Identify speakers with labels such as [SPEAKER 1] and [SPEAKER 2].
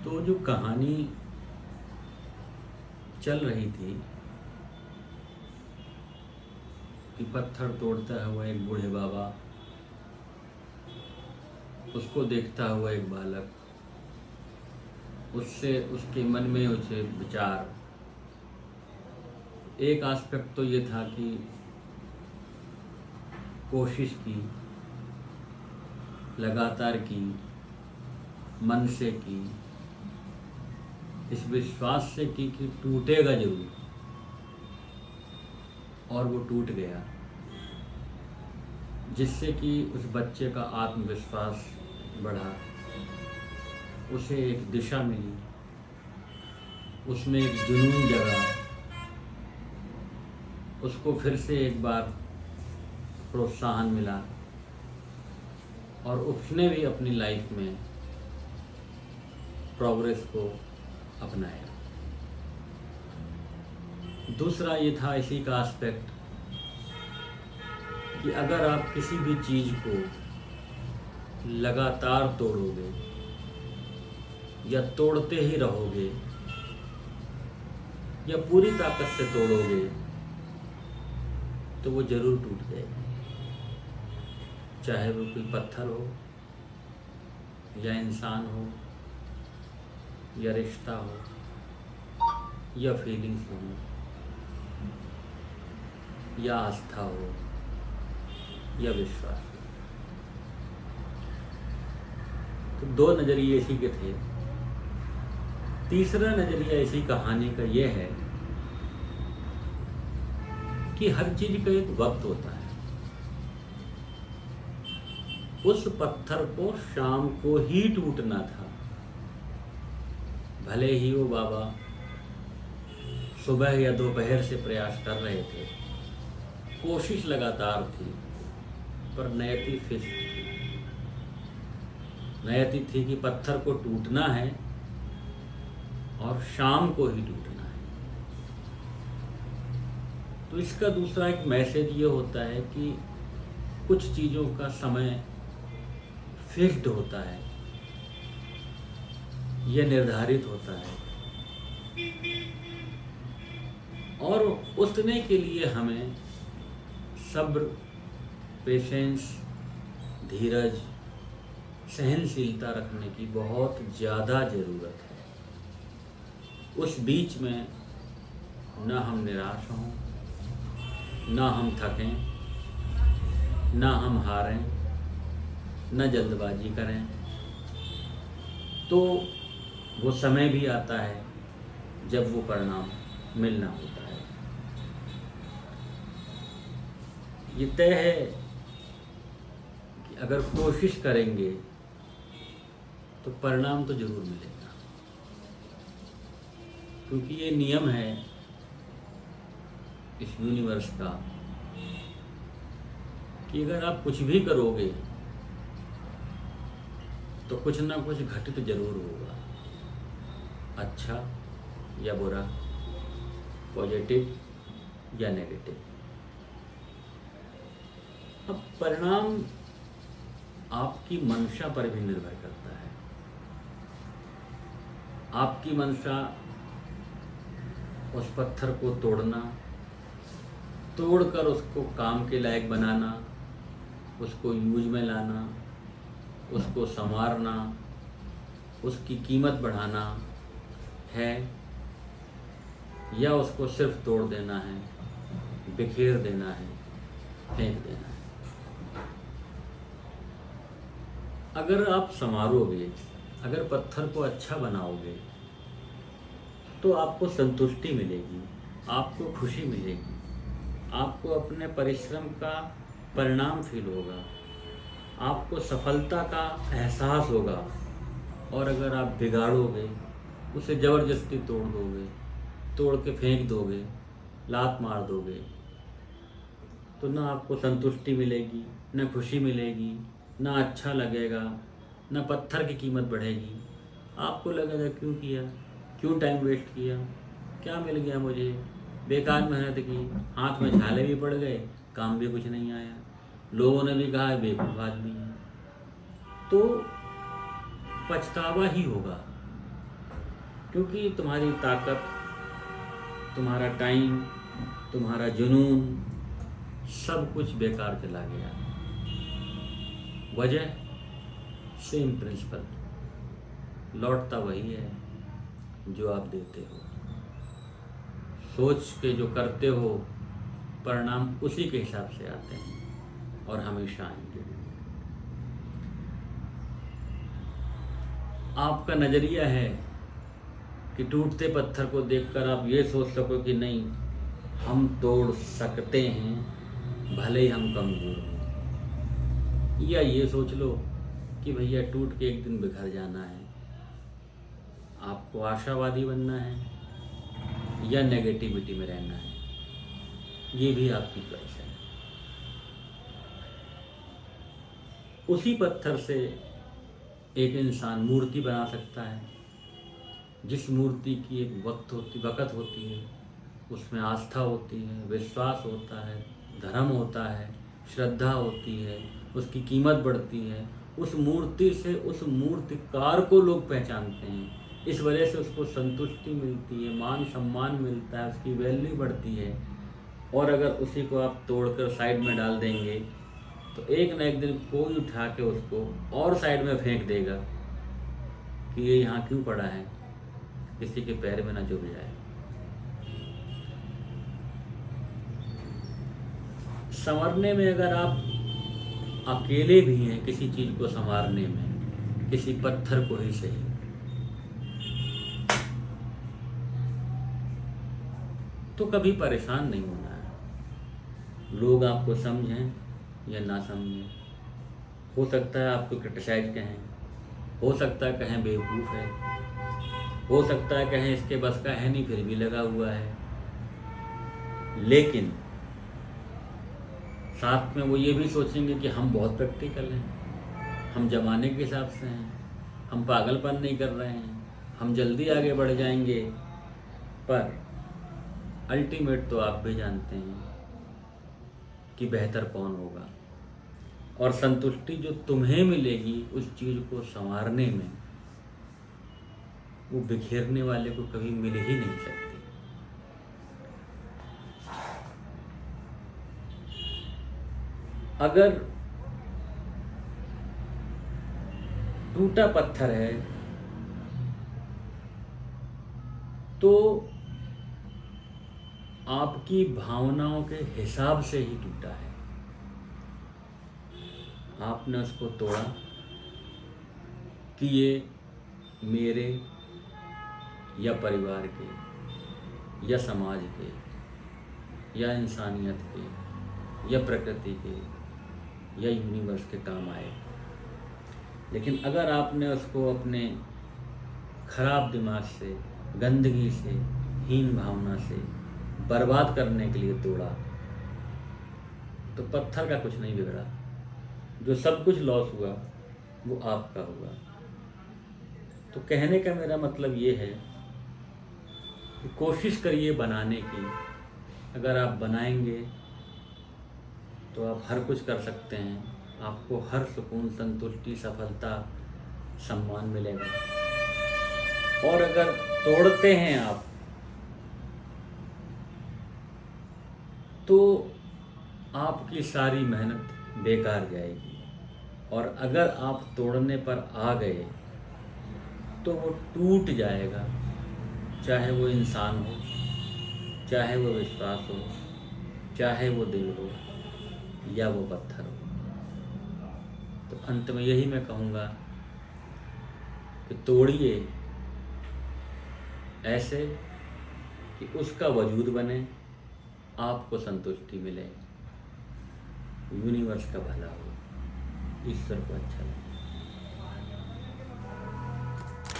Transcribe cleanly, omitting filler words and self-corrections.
[SPEAKER 1] तो जो कहानी चल रही थी कि पत्थर तोड़ता हुआ एक बूढ़े बाबा, उसको देखता हुआ एक बालक, उससे उसके मन में उसे विचार। एक एस्पेक्ट तो ये था कि कोशिश की, लगातार की, मन से की, इस विश्वास से की कि टूटेगा जरूर, और वो टूट गया, जिससे कि उस बच्चे का आत्मविश्वास बढ़ा, उसे एक दिशा मिली, उसमें एक जुनून जगा, उसको फिर से एक बार प्रोत्साहन मिला और उसने भी अपनी लाइफ में प्रोग्रेस को अपनाया। दूसरा ये था इसी का एस्पेक्ट कि अगर आप किसी भी चीज़ को लगातार तोड़ोगे या तोड़ते ही रहोगे या पूरी ताकत से तोड़ोगे तो वो ज़रूर टूट जाएगी, चाहे वो कोई पत्थर हो या इंसान हो या रिश्ता हो या फीलिंग्स हो या आस्था हो या विश्वास हो। तो दो नज़रिए इसी के थे। तीसरा नज़रिया इसी कहानी का यह है कि हर चीज़ का एक वक्त होता है। उस पत्थर को शाम को ही टूटना था, भले ही वो बाबा सुबह या दोपहर से प्रयास कर रहे थे, कोशिश लगातार थी, पर नियति फिक्स थी। नियति थी कि पत्थर को टूटना है और शाम को ही टूटना है। तो इसका दूसरा एक मैसेज ये होता है कि कुछ चीज़ों का समय फिक्स्ड होता है, यह निर्धारित होता है, और उतने के लिए हमें सब्र, पेशेंस, धीरज, सहनशीलता रखने की बहुत ज़्यादा ज़रूरत है। उस बीच में ना हम निराश हों, ना हम थकें, ना हम हारें, न जल्दबाजी करें, तो वो समय भी आता है जब वो परिणाम मिलना होता है। ये तय है कि अगर कोशिश करेंगे तो परिणाम तो जरूर मिलेगा, क्योंकि ये नियम है इस यूनिवर्स का कि अगर आप कुछ भी करोगे तो कुछ ना कुछ घटित जरूर होगा, अच्छा या बुरा, पॉजिटिव या नेगेटिव। अब परिणाम आपकी मंशा पर भी निर्भर करता है। आपकी मंशा उस पत्थर को तोड़ना, तोड़कर उसको काम के लायक बनाना, उसको यूज में लाना, उसको संवारना, उसकी कीमत बढ़ाना है, या उसको सिर्फ तोड़ देना है, बिखेर देना है, फेंक देना है। अगर आप संवारोगे, अगर पत्थर को अच्छा बनाओगे तो आपको संतुष्टि मिलेगी, आपको खुशी मिलेगी, आपको अपने परिश्रम का परिणाम फील होगा, आपको सफलता का एहसास होगा। और अगर आप बिगाड़ोगे, उसे ज़बरदस्ती तोड़ दोगे, तोड़ के फेंक दोगे, लात मार दोगे, तो ना आपको संतुष्टि मिलेगी, न खुशी मिलेगी, ना अच्छा लगेगा, ना पत्थर की कीमत बढ़ेगी। आपको लगेगा क्यों किया, क्यों टाइम वेस्ट किया, क्या मिल गया मुझे, बेकार मेहनत की, हाथ में छाले भी पड़ गए, काम भी कुछ नहीं आया, लोगों ने भी कहा बेवकूफ़ आदमी है। तो पछतावा ही होगा क्योंकि तुम्हारी ताकत, तुम्हारा टाइम, तुम्हारा जुनून सब कुछ बेकार चला गया। वजह सेम प्रिंसिपल, लौटता वही है जो आप देते हो। सोच के जो करते हो परिणाम उसी के हिसाब से आते हैं और हमेशा आएंगे। आपका नज़रिया है कि टूटते पत्थर को देखकर आप ये सोच सको कि नहीं, हम तोड़ सकते हैं भले ही हम कमज़ोर हों, या ये सोच लो कि भैया टूट के एक दिन बिखर जाना है। आपको आशावादी बनना है या नेगेटिविटी में रहना है, ये भी आपकी चॉइस है। उसी पत्थर से एक इंसान मूर्ति बना सकता है, जिस मूर्ति की एक वक्त होती है, उसमें आस्था होती है, विश्वास होता है, धर्म होता है, श्रद्धा होती है, उसकी कीमत बढ़ती है। उस मूर्ति से उस मूर्तिकार को लोग पहचानते हैं, इस वजह से उसको संतुष्टि मिलती है, मान सम्मान मिलता है, उसकी वैल्यू बढ़ती है। और अगर उसी को आप तोड़कर साइड में डाल देंगे तो एक न एक दिन कोई उठा के उसको और साइड में फेंक देगा कि ये यहाँ क्यों पड़ा है, किसी के पैर में ना चुभ जाए। संवरने में अगर आप अकेले भी हैं, किसी चीज़ को संवारने में, किसी पत्थर को ही सही, तो कभी परेशान नहीं होना है। लोग आपको समझें या ना समझें, हो सकता है आपको क्रिटिसाइज कहें, हो सकता है कहें बेवकूफ़ है, हो सकता है कहें इसके बस का है नहीं फिर भी लगा हुआ है, लेकिन साथ में वो ये भी सोचेंगे कि हम बहुत प्रैक्टिकल हैं, हम ज़माने के हिसाब से हैं, हम पागलपन नहीं कर रहे हैं, हम जल्दी आगे बढ़ जाएंगे। पर अल्टीमेट तो आप भी जानते हैं कि बेहतर कौन होगा, और संतुष्टि जो तुम्हें मिलेगी उस चीज़ को संवारने में, वो बिखेरने वाले को कभी मिल ही नहीं सकती। अगर टूटा पत्थर है तो आपकी भावनाओं के हिसाब से ही टूटा है। आपने उसको तोड़ा कि ये मेरे या परिवार के या समाज के या इंसानियत के या प्रकृति के या यूनिवर्स के काम आए। लेकिन अगर आपने उसको अपने खराब दिमाग से, गंदगी से, हीन भावना से बर्बाद करने के लिए तोड़ा, तो पत्थर का कुछ नहीं बिगड़ा। जो सब कुछ लॉस हुआ वो आपका हुआ। तो कहने का मेरा मतलब ये है कि कोशिश करिए बनाने की। अगर आप बनाएंगे तो आप हर कुछ कर सकते हैं, आपको हर सुकून, संतुष्टि, सफलता, सम्मान मिलेगा। और अगर तोड़ते हैं आप तो आपकी सारी मेहनत बेकार जाएगी। और अगर आप तोड़ने पर आ गए तो वो टूट जाएगा, चाहे वो इंसान हो, चाहे वो विश्वास हो, चाहे वो दिल हो या वो पत्थर हो। तो अंत में यही मैं कहूँगा कि तोड़िए ऐसे कि उसका वजूद बने, आपको संतुष्टि मिले, यूनिवर्स का भला हो, ईश्वर को अच्छा लगे।